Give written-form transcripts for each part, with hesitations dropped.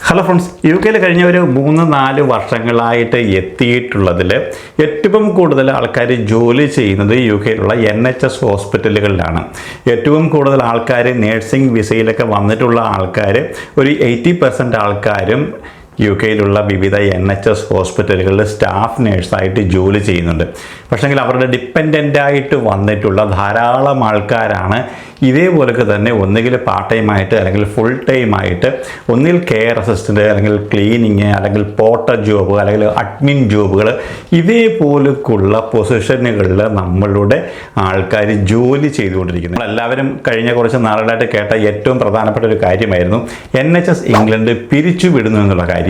Hello friends, UK കഴിഞ്ഞ ഒരു 3-4 വർഷങ്ങളായിട്ട് എത്തിയിട്ടുള്ളതിൽ ഏറ്റവും കൂടുതൽ ആൾക്കാർ ജോലി ചെയ്യുന്നത് UKയിലുള്ള NHS ഹോസ്പിറ്റലുകളിലാണ്. ഏറ്റവും കൂടുതൽ ആൾക്കാർ നേഴ്സിംഗ് വിസയിലൊക്കെ വന്നിട്ടുള്ള ആൾക്കാർ ഒരു 80% ആൾക്കാരും UKയിലുള്ള വിവിധ NHS ഹോസ്പിറ്റലുകളിൽ സ്റ്റാഫ് നേഴ്സായിട്ട് ജോലി ചെയ്യുന്നുണ്ട്. പക്ഷേങ്കിൽ അവരുടെ ഡിപ്പെൻഡൻ്റായിട്ട് വന്നിട്ടുള്ള ധാരാളം ആൾക്കാരാണ് ഇതേപോലൊക്കെ തന്നെ ഒന്നുകിൽ പാർട്ട് ടൈമായിട്ട് അല്ലെങ്കിൽ ഫുൾ ടൈമായിട്ട് ഒന്നിൽ കെയർ അസിസ്റ്റൻ്റ് അല്ലെങ്കിൽ ക്ലീനിങ് അല്ലെങ്കിൽ പോർട്ടർ ജോബ് അല്ലെങ്കിൽ അഡ്മിൻ ജോബുകൾ ഇതേപോലൊക്കെയുള്ള പൊസിഷനുകളിൽ നമ്മളുടെ ആൾക്കാർ ജോലി ചെയ്തുകൊണ്ടിരിക്കുന്നത്. എല്ലാവരും കഴിഞ്ഞ കുറച്ച് നാളുകളായിട്ട് കേട്ട ഏറ്റവും പ്രധാനപ്പെട്ട ഒരു കാര്യമായിരുന്നു NHS ഇംഗ്ലണ്ട് പിരിച്ചുവിടുന്നു എന്നുള്ള കാര്യം.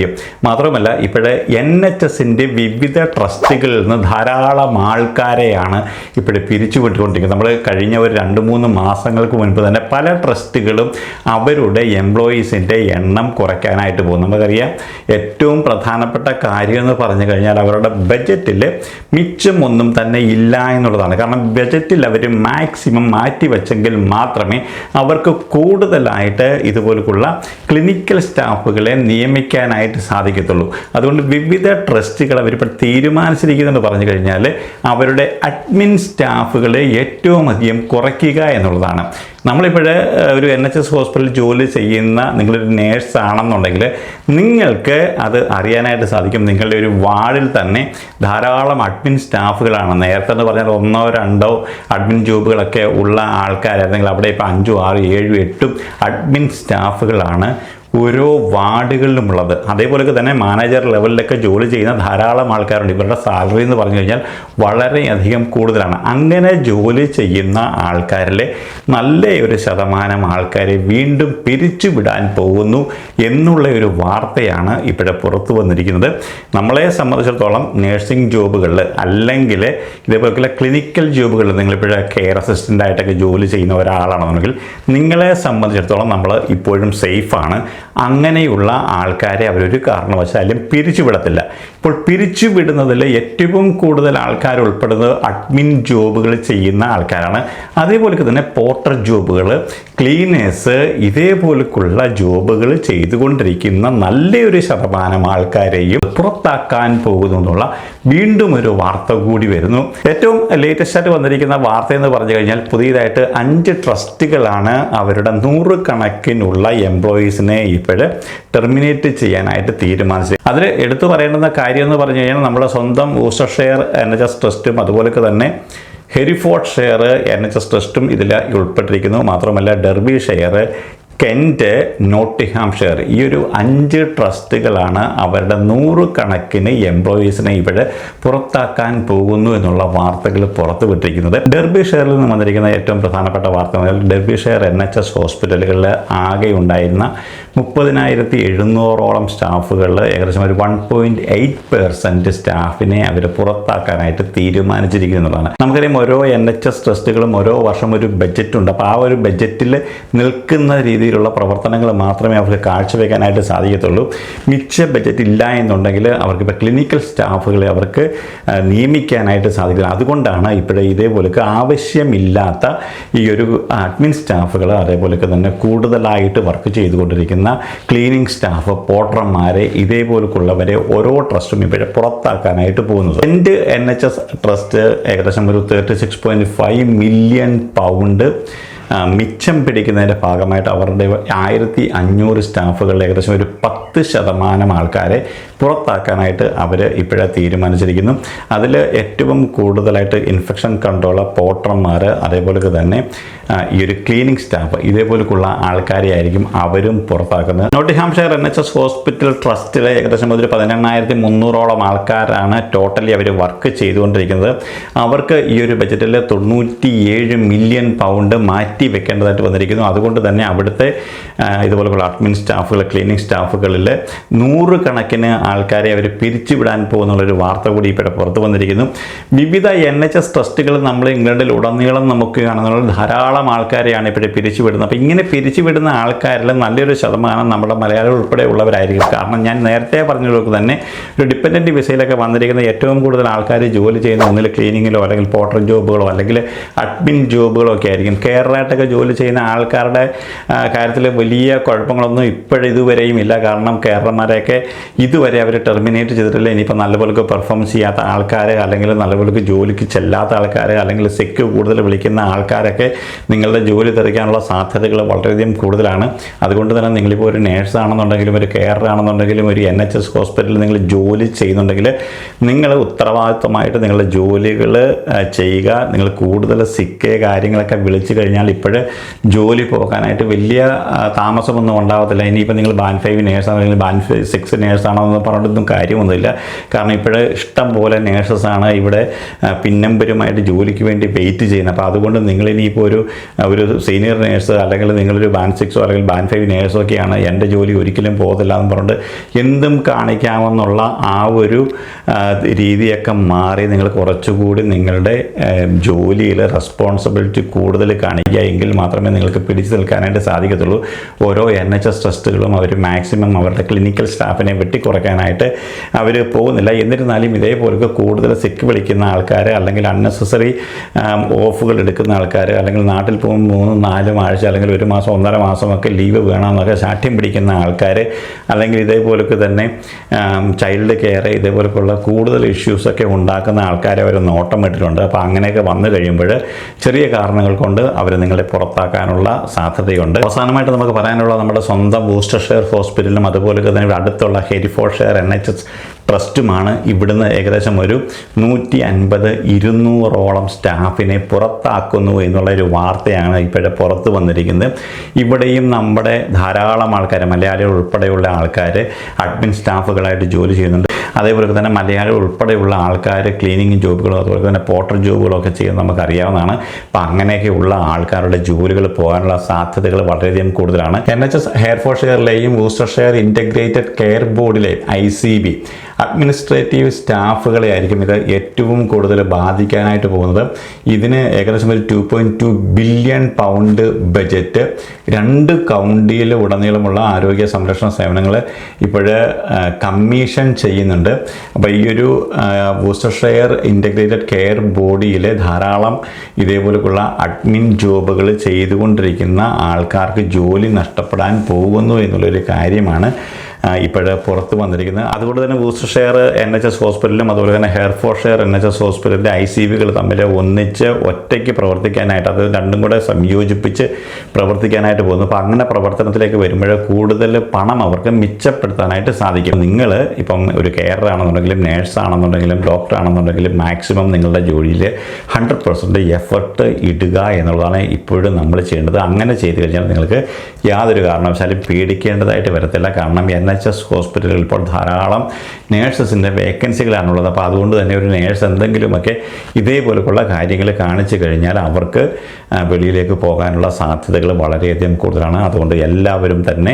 മാത്രമല്ല, ഇപ്പോഴേ NHSൻ്റെ വിവിധ ട്രസ്റ്റുകളിൽ നിന്ന് ധാരാളം ആൾക്കാരെയാണ് ഇപ്പോഴേ പിരിച്ചുവിട്ടുകൊണ്ടിരിക്കുന്നത്. നമ്മൾ കഴിഞ്ഞ ഒരു 2-3 മാസങ്ങൾക്ക് മുൻപ് തന്നെ പല ട്രസ്റ്റുകളും അവരുടെ എംപ്ലോയീസിൻ്റെ എണ്ണം കുറയ്ക്കാനായിട്ട് പോകും. നമുക്കറിയാം, ഏറ്റവും പ്രധാനപ്പെട്ട കാര്യം എന്ന് പറഞ്ഞു കഴിഞ്ഞാൽ അവരുടെ ബജറ്റിൽ മിച്ചമൊന്നും തന്നെ ഇല്ല എന്നുള്ളതാണ്. കാരണം ബജറ്റിൽ അവർ മാക്സിമം മാറ്റിവെച്ചെങ്കിൽ മാത്രമേ അവർക്ക് കൂടുതലായിട്ട് ഇതുപോലുള്ള ക്ലിനിക്കൽ സ്റ്റാഫുകളെ നിയമിക്കാനായിട്ട് സാധിക്കത്തുള്ളൂ. അതുകൊണ്ട് വിവിധ ട്രസ്റ്റുകൾ അവരിപ്പോൾ തീരുമാനിച്ചിരിക്കുന്നതെന്ന് പറഞ്ഞു കഴിഞ്ഞാൽ അവരുടെ അഡ്മിൻ സ്റ്റാഫുകളെ ഏറ്റവും അധികം കുറയ്ക്കുക എന്നുള്ളതാണ്. നമ്മളിപ്പോൾ ഒരു NHS ഹോസ്പിറ്റലിൽ ജോലി ചെയ്യുന്ന നിങ്ങളൊരു നേഴ്സ് ആണെന്നുണ്ടെങ്കിൽ നിങ്ങൾക്ക് അത് അറിയാനായിട്ട് സാധിക്കും. നിങ്ങളുടെ ഒരു വാർഡിൽ തന്നെ ധാരാളം അഡ്മിൻ സ്റ്റാഫുകളാണ്. നേരത്തെ എന്ന് പറഞ്ഞാൽ 1-2 അഡ്മിൻ ജോബുകളൊക്കെ ഉള്ള ആൾക്കാരായിരുന്നെങ്കിൽ അവിടെ ഇപ്പോൾ 5, 6, 7, 8 അഡ്മിൻ സ്റ്റാഫുകളാണ് ഓരോ വാർഡുകളിലുമുള്ളത്. അതേപോലെയൊക്കെ തന്നെ മാനേജർ ലെവലിലൊക്കെ ജോലി ചെയ്യുന്ന ധാരാളം ആൾക്കാരുണ്ട്. ഇവരുടെ സാലറി എന്ന് പറഞ്ഞു കഴിഞ്ഞാൽ വളരെയധികം കൂടുതലാണ്. അങ്ങനെ ജോലി ചെയ്യുന്ന ആൾക്കാരിലെ നല്ല ഒരു ശതമാനം ആൾക്കാരെ വീണ്ടും പിരിച്ചുവിടാൻ പോകുന്നു എന്നുള്ള ഒരു വാർത്തയാണ് ഇപ്പോഴേ പുറത്തു വന്നിരിക്കുന്നത്. നമ്മളെ സംബന്ധിച്ചിടത്തോളം നേഴ്സിംഗ് ജോബുകളിൽ അല്ലെങ്കിൽ ഇതേപോലെയുള്ള ക്ലിനിക്കൽ ജോബുകളിൽ നിങ്ങളിപ്പോഴേ കെയർ അസിസ്റ്റൻ്റായിട്ടൊക്കെ ജോലി ചെയ്യുന്ന ഒരാളാണെന്നുണ്ടെങ്കിൽ നിങ്ങളെ സംബന്ധിച്ചിടത്തോളം നമ്മൾ ഇപ്പോഴും സേഫാണ്. അങ്ങനെയുള്ള ആൾക്കാരെ അവരൊരു കാരണവശാലും പിരിച്ചുവിടത്തില്ല. ഇപ്പോൾ പിരിച്ചുവിടുന്നതിൽ ഏറ്റവും കൂടുതൽ ആൾക്കാർ ഉൾപ്പെടുന്നത് അഡ്മിൻ ജോബുകൾ ചെയ്യുന്ന ആൾക്കാരാണ്. അതേപോലെ തന്നെ പോർട്ടർ ജോബുകൾ, ക്ലീനേഴ്സ്, ഇതേപോലെയുള്ള ജോബുകൾ ചെയ്തുകൊണ്ടിരിക്കുന്ന നല്ലൊരു ശതമാനം ആൾക്കാരെയും പുറത്താക്കാൻ പോകുന്നു എന്നുള്ള വീണ്ടും ഒരു വാർത്ത കൂടി വരുന്നു. ഏറ്റവും ലേറ്റസ്റ്റ് ആയിട്ട് വന്നിരിക്കുന്ന വാർത്ത എന്ന് പറഞ്ഞു കഴിഞ്ഞാൽ പുതിയതായിട്ട് 5 ട്രസ്റ്റുകളാണ് അവരുടെ 100 കണക്കിനുള്ള എംപ്ലോയീസിനെ ഇപ്പോൾ ടെർമിനേറ്റ് ചെയ്യാനായിട്ട് തീരുമാനിച്ചത്. അതിൽ എടുത്തു പറയേണ്ടുന്ന കാര്യം എന്ന് പറഞ്ഞു കഴിഞ്ഞാൽ നമ്മുടെ സ്വന്തം ഊസ്റ്റർഷെയർ NHS ട്രസ്റ്റും അതുപോലൊക്കെ തന്നെ ഹെറിഫോർഡ്ഷെയർ NHS ട്രസ്റ്റും ഇതിൽ ഉൾപ്പെട്ടിരിക്കുന്നു. മാത്രമല്ല ഡെർബിഷെയർ, കെൻറ്റ്, നോട്ടിംഗ്ഹാംഷെയർ, ഈ ഒരു 5 ട്രസ്റ്റുകളാണ് അവരുടെ 100 കണക്കിന് എംപ്ലോയീസിനെ ഇവിടെ പുറത്താക്കാൻ പോകുന്നു എന്നുള്ള വാർത്തകൾ പുറത്തു വിട്ടിരിക്കുന്നത്. ഡെർബിഷെയറിൽ നിന്ന് വന്നിരിക്കുന്ന ഏറ്റവും പ്രധാനപ്പെട്ട വാർത്ത ഡെർബിഷെയർ NHS ഹോസ്പിറ്റലുകളിൽ ആകെ ഉണ്ടായിരുന്ന 30,700ഓളം സ്റ്റാഫുകളിൽ ഏകദേശം ഒരു 1.8% സ്റ്റാഫിനെ അവർ പുറത്താക്കാനായിട്ട് തീരുമാനിച്ചിരിക്കുന്നതാണ്. നമുക്കറിയാം, ഓരോ NHS ട്രസ്റ്റുകളും ഓരോ വർഷം ഒരു ബഡ്ജറ്റുണ്ട്. അപ്പോൾ ആ ഒരു ബഡ്ജറ്റിൽ നിൽക്കുന്ന രീതിയിലുള്ള പ്രവർത്തനങ്ങൾ മാത്രമേ അവർക്ക് കാഴ്ചവെക്കാനായിട്ട് സാധിക്കത്തുള്ളൂ. മിച്ച ബഡ്ജറ്റ് ഇല്ല എന്നുണ്ടെങ്കിൽ അവർക്കിപ്പോൾ ക്ലിനിക്കൽ സ്റ്റാഫുകളെ അവർക്ക് നിയമിക്കാനായിട്ട് സാധിക്കില്ല. അതുകൊണ്ടാണ് ഇപ്പോഴേ ഇതേപോലൊക്കെ ആവശ്യമില്ലാത്ത ഈ ഒരു അഡ്മിൻ സ്റ്റാഫുകൾ അതേപോലൊക്കെ തന്നെ കൂടുതലായിട്ട് വർക്ക് ചെയ്തുകൊണ്ടിരിക്കുന്ന ക്ലീനിങ് സ്റ്റാഫ്, പോർട്ടർമാരെ, ഇതേപോലെയുള്ളവരെ ഓരോ ട്രസ്റ്റും ഇപ്പോഴേ പുറത്താക്കാനായിട്ട് പോകുന്നത്. എൻ്റെ NHS ട്രസ്റ്റ് ഏകദേശം ഒരു 36.5 മില്യൺ പൗണ്ട് മിച്ചം പിടിക്കുന്നതിൻ്റെ ഭാഗമായിട്ട് അവരുടെ 1500 സ്റ്റാഫുകളിൽ ഏകദേശം ഒരു 10% ആൾക്കാരെ പുറത്താക്കാനായിട്ട് അവർ ഇപ്പോഴേ തീരുമാനിച്ചിരിക്കുന്നു. അതിൽ ഏറ്റവും കൂടുതലായിട്ട് ഇൻഫെക്ഷൻ കൺട്രോളർ, പോർട്ടർമാർ, അതേപോലെയൊക്കെ തന്നെ ഈ ഒരു ക്ലീനിങ് സ്റ്റാഫ്, ഇതേപോലെയുള്ള ആൾക്കാരെ ആയിരിക്കും അവരും പുറത്താക്കുന്നത്. നോട്ടിംഗ്ഹാംഷെയർ NHS ഹോസ്പിറ്റൽ ട്രസ്റ്റിൽ ഏകദേശം ഒരു 18,300ഓളം ആൾക്കാരാണ് ടോട്ടലി അവർ വർക്ക് ചെയ്തുകൊണ്ടിരിക്കുന്നത്. അവർക്ക് ഈ ഒരു ബജറ്റിൽ 97 മില്യൺ പൗണ്ട് മാറ്റി വെക്കേണ്ടതായിട്ട് വന്നിരിക്കുന്നു. അതുകൊണ്ട് തന്നെ അവിടുത്തെ ഇതുപോലെയുള്ള അഡ്മിൻ സ്റ്റാഫുകൾ, ക്ലീനിങ് സ്റ്റാഫുകളിൽ 100 കണക്കിന് ആൾക്കാരെ അവർ പിരിച്ചുവിടാൻ പോകുന്നുള്ളൊരു വാർത്ത കൂടി ഇപ്പോൾ പുറത്തു വന്നിരിക്കുന്നു. വിവിധ NHS ട്രസ്റ്റുകൾ നമ്മൾ ഇംഗ്ലണ്ടിൽ ഉടനീളം നമുക്ക് കാണുന്ന ധാരാളം ആൾക്കാരെയാണ് ഇപ്പോൾ പിരിച്ചുവിടുന്നത്. അപ്പോൾ ഇങ്ങനെ പിരിച്ചുവിടുന്ന ആൾക്കാരിൽ നല്ലൊരു ശതമാനം നമ്മുടെ മലയാളികൾ ഉൾപ്പെടെ ഉള്ളവരായിരിക്കും. കാരണം ഞാൻ നേരത്തെ പറഞ്ഞതുപോലെ തന്നെ ഒരു ഡിപ്പെൻഡൻറ്റ് വിസയിലൊക്കെ വന്നിരിക്കുന്ന ഏറ്റവും കൂടുതൽ ആൾക്കാർ ജോലി ചെയ്യുന്ന ഒന്നിൽ ക്ലീനിങ്ങിലോ അല്ലെങ്കിൽ പോർട്ടർ ജോബുകളോ അല്ലെങ്കിൽ അഡ്മിൻ ജോബുകളോ ഒക്കെ ആയിരിക്കും. കെയർ വർഷങ്ങളായിട്ടൊക്കെ ജോലി ചെയ്യുന്ന ആൾക്കാരുടെ കാര്യത്തിൽ വലിയ കുഴപ്പങ്ങളൊന്നും ഇതുവരെയും ഇല്ല. കാരണം കേഡർമാരെയൊക്കെ ഇതുവരെ അവർ ടെർമിനേറ്റ് ചെയ്തിട്ടില്ല. ഇനിയിപ്പോൾ നല്ലപോലെ പെർഫോം ചെയ്യാത്ത ആൾക്കാർ, അല്ലെങ്കിൽ നല്ലപോലെ ജോലിക്ക് ചെല്ലാത്ത ആൾക്കാർ, അല്ലെങ്കിൽ സിക്ക് കൂടുതൽ വിളിക്കുന്ന ആൾക്കാരൊക്കെ നിങ്ങളുടെ ജോലി തെറിക്കാനുള്ള സാധ്യതകൾ വളരെയധികം കൂടുതലാണ്. അതുകൊണ്ട് തന്നെ നിങ്ങളിപ്പോൾ ഒരു നേഴ്സാണെന്നുണ്ടെങ്കിലും ഒരു കെയറാണെന്നുണ്ടെങ്കിലും ഒരു NHS ഹോസ്പിറ്റലിൽ നിങ്ങൾ ജോലി ചെയ്യുന്നുണ്ടെങ്കിൽ നിങ്ങൾ ഉത്തരവാദിത്വമായിട്ട് നിങ്ങളുടെ ജോലികൾ ചെയ്യുക. നിങ്ങൾ കൂടുതൽ സിക്ക് കാര്യങ്ങളൊക്കെ വിളിച്ചു കഴിഞ്ഞാൽ ഇപ്പോഴ് ജോലി പോകാനായിട്ട് വലിയ താമസമൊന്നും ഉണ്ടാകത്തില്ല. ഇനിയിപ്പോൾ നിങ്ങൾ ബാൻഡ് 5 നേഴ്സാണോ അല്ലെങ്കിൽ ബാൻഡ് 6 നേഴ്സാണോ എന്ന് പറഞ്ഞിട്ടൊന്നും കാര്യമൊന്നുമില്ല. കാരണം ഇപ്പോഴ് ഇഷ്ടം പോലെ നേഴ്സസാണ് ഇവിടെ പിന്നമ്പരുമായിട്ട് ജോലിക്ക് വേണ്ടി വെയിറ്റ് ചെയ്യുന്നത്. അപ്പോൾ അതുകൊണ്ട് നിങ്ങളിനിയിപ്പോൾ ഒരു സീനിയർ നേഴ്സ് അല്ലെങ്കിൽ നിങ്ങളൊരു ബാൻഡ് 6 അല്ലെങ്കിൽ ബാൻഡ് 5 നേഴ്സൊക്കെയാണ് എൻ്റെ ജോലി ഒരിക്കലും പോകത്തില്ല എന്ന് പറഞ്ഞിട്ട് എന്തും കാണിക്കാമെന്നുള്ള ആ ഒരു രീതിയൊക്കെ മാറി നിങ്ങൾ കുറച്ചുകൂടി നിങ്ങളുടെ ജോലിയിൽ റെസ്പോൺസിബിലിറ്റി കൂടുതൽ കാണിക്കുക. എങ്കിൽ മാത്രമേ നിങ്ങൾക്ക് പിടിച്ചു നിൽക്കാനായിട്ട് സാധിക്കത്തുള്ളൂ. ഓരോ NHS ട്രസ്റ്റുകളും അവർ മാക്സിമം അവരുടെ ക്ലിനിക്കൽ സ്റ്റാഫിനെ വെട്ടിക്കുറയ്ക്കാനായിട്ട് അവർ പോകുന്നില്ല. എന്നിരുന്നാലും ഇതേപോലെ കൂടുതൽ സിക്ക് വിളിക്കുന്ന ആൾക്കാർ, അല്ലെങ്കിൽ അൺനെസസറി ഓഫുകൾ എടുക്കുന്ന ആൾക്കാർ, അല്ലെങ്കിൽ നാട്ടിൽ പോകുമ്പോൾ 3-4 ആഴ്ച അല്ലെങ്കിൽ 1 മാസം 1.5 മാസമൊക്കെ ലീവ് വേണമെന്നൊക്കെ ശാഠ്യം പിടിക്കുന്ന ആൾക്കാർ, അല്ലെങ്കിൽ ഇതേപോലൊക്കെ തന്നെ ചൈൽഡ് കെയർ ഇതേപോലെയുള്ള കൂടുതൽ ഇഷ്യൂസൊക്കെ ഉണ്ടാക്കുന്ന ആൾക്കാരെ അവർ നോട്ടം ഇട്ടിട്ടുണ്ട്. അപ്പോൾ അങ്ങനെയൊക്കെ വന്നു കഴിയുമ്പോൾ ചെറിയ കാരണങ്ങൾ കൊണ്ട് അവർ നിങ്ങളെ പുറത്താക്കാനുള്ള സാധ്യതയുണ്ട്. അവസാനമായിട്ട് നമുക്ക് പറയാനുള്ള നമ്മുടെ സ്വന്തം വൂസ്റ്റർഷെയർ ഹോസ്പിറ്റലും അതുപോലെ തന്നെ ഇവിടെ അടുത്തുള്ള ഹെരിഫോർഡ്ഷെയർ NHS ട്രസ്റ്റുമാണ് ഇവിടുന്ന് ഏകദേശം ഒരു 150-200ഓളം സ്റ്റാഫിനെ പുറത്താക്കുന്നു എന്നുള്ളൊരു വാർത്തയാണ് ഇപ്പോഴേ പുറത്ത് വന്നിരിക്കുന്നത്. ഇവിടെയും നമ്മുടെ ധാരാളം ആൾക്കാർ, മലയാളികൾ ഉൾപ്പെടെയുള്ള ആൾക്കാർ അഡ്മിൻ സ്റ്റാഫുകളായിട്ട് ജോലി ചെയ്യുന്നുണ്ട്. അതേപോലെ തന്നെ മലയാളികൾ ഉൾപ്പെടെയുള്ള ആൾക്കാർ ക്ലീനിങ് ജോബുകളും അതുപോലെ തന്നെ പോർട്ടർ ജോബുകളൊക്കെ ചെയ്യുന്നത് നമുക്കറിയാവുന്നതാണ്. അപ്പോൾ അങ്ങനെയൊക്കെയുള്ള ആൾക്കാരുടെ ജോലികൾ പോകാനുള്ള സാധ്യതകൾ വളരെയധികം കൂടുതലാണ്. NHS ഹെയർഫോർഡ്ഷെയറിലെയും വൂസ്റ്റർഷെയർ ഇൻ്റഗ്രേറ്റഡ് കെയർ ബോർഡിലെ ICB അഡ്മിനിസ്ട്രേറ്റീവ് സ്റ്റാഫുകളെ ആയിരിക്കും ഇത് ഏറ്റവും കൂടുതൽ ബാധിക്കാനായിട്ട് പോകുന്നത്. ഇതിന് ഏകദേശം ഒരു 2.2 ബില്യൺ പൗണ്ട് ബജറ്റ് 2 കൗണ്ടിയിൽ ഉടനീളമുള്ള ആരോഗ്യ സംരക്ഷണ സേവനങ്ങൾ ഇപ്പോഴ് കമ്മീഷൻ ചെയ്യുന്നുണ്ട്. അപ്പോൾ ഈ ഒരു വൂസ്റ്റർഷെയർ ഇൻ്റഗ്രേറ്റഡ് കെയർ ബോഡിയിൽ ധാരാളം ഇതേപോലെയുള്ള അഡ്മിൻ ജോബുകൾ ചെയ്തുകൊണ്ടിരിക്കുന്ന ആൾക്കാർക്ക് ജോലി നഷ്ടപ്പെടാൻ പോകുന്നു എന്നുള്ളൊരു കാര്യമാണ് ഇപ്പോഴ് പുറത്ത് വന്നിരിക്കുന്നത്. അതുകൊണ്ട് തന്നെ വൂസ്റ്റർഷെയർ NHS ഹോസ്പിറ്റലും അതുപോലെ തന്നെ ഹെയർഫോർഡ്ഷെയർ NHS ഹോസ്പിറ്റലിൻ്റെ ICBകൾ തമ്മിൽ ഒന്നിച്ച് ഒറ്റയ്ക്ക് പ്രവർത്തിക്കാനായിട്ട്, അത് രണ്ടും കൂടെ സംയോജിപ്പിച്ച് പ്രവർത്തിക്കാനായിട്ട് പോകുന്നു. അപ്പോൾ അങ്ങനെ പ്രവർത്തനത്തിലേക്ക് വരുമ്പോൾ കൂടുതൽ പണം അവർക്ക് മിച്ചപ്പെടുത്താനായിട്ട് സാധിക്കും. നിങ്ങൾ ഇപ്പം ഒരു കെയറാണെന്നുണ്ടെങ്കിലും നേഴ്സാണെന്നുണ്ടെങ്കിലും ഡോക്ടറാണെന്നുണ്ടെങ്കിലും മാക്സിമം നിങ്ങളുടെ ജോലിയിൽ 100% എഫർട്ട് ഇടുക എന്നുള്ളതാണ് ഇപ്പോഴും നമ്മൾ ചെയ്യേണ്ടത്. അങ്ങനെ ചെയ്തു കഴിഞ്ഞാൽ നിങ്ങൾക്ക് യാതൊരു കാരണവശാലും പേടിക്കേണ്ടതായിട്ട് വരത്തില്ല. കാരണം NHS ഹോസ്പിറ്റലുകളിൽ ഇപ്പോൾ ധാരാളം നേഴ്സസിൻ്റെ വേക്കൻസികളാണുള്ളത്. അപ്പോൾ അതുകൊണ്ട് തന്നെ ഒരു നേഴ്സ് എന്തെങ്കിലുമൊക്കെ ഇതേപോലെയുള്ള കാര്യങ്ങൾ കാണിച്ചു കഴിഞ്ഞാൽ അവർക്ക് വെളിയിലേക്ക് പോകാനുള്ള സാധ്യതകൾ വളരെയധികം കൂടുതലാണ്. അതുകൊണ്ട് എല്ലാവരും തന്നെ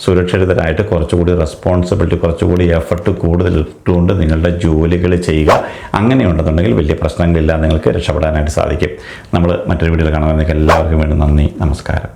സുരക്ഷിതരായിട്ട് കുറച്ചുകൂടി റെസ്പോൺസിബിലിറ്റി, കുറച്ചുകൂടി എഫർട്ട് കൂടുതൽ ഇട്ടുകൊണ്ട് നിങ്ങളുടെ ജോലികൾ ചെയ്യുക. അങ്ങനെയുണ്ടെന്നുണ്ടെങ്കിൽ വലിയ പ്രശ്നങ്ങളില്ല, നിങ്ങൾക്ക് രക്ഷപ്പെടാനായിട്ട് സാധിക്കും. നമ്മൾ മറ്റൊരു വീഡിയോയിൽ കാണാൻ എല്ലാവർക്കും വേണ്ടി നന്ദി, നമസ്കാരം.